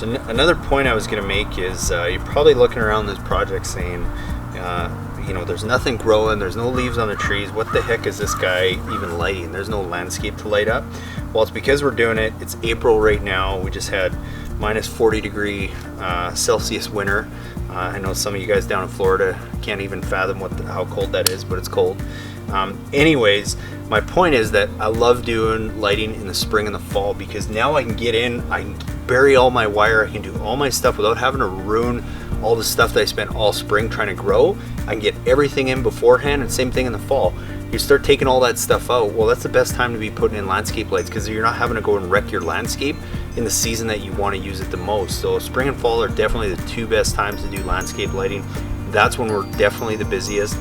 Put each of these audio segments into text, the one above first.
So another point I was going to make is you're probably looking around this project saying, there's nothing growing, there's no leaves on the trees. What the heck is this guy even lighting? There's no landscape to light up. Well, it's because we're doing it. It's April right now. We just had minus 40 degree Celsius winter. I know some of you guys down in Florida can't even fathom how cold that is, but it's cold. Anyways, my point is that I love doing lighting in the spring and the fall because now I can get in, I can bury all my wire, I can do all my stuff without having to ruin all the stuff that I spent all spring trying to grow. I can get everything in beforehand, and same thing in the fall. You start taking all that stuff out, well, that's the best time to be putting in landscape lights because you're not having to go and wreck your landscape in the season that you want to use it the most. So spring and fall are definitely the two best times to do landscape lighting. That's when we're definitely the busiest.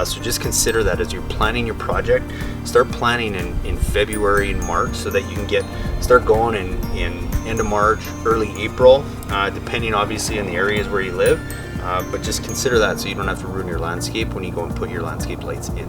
So just consider that as you're planning your project. Start planning in February and March so that you can start going in end of March, early April, depending obviously on the areas where you live. But just consider that so you don't have to ruin your landscape when you go and put your landscape lights in.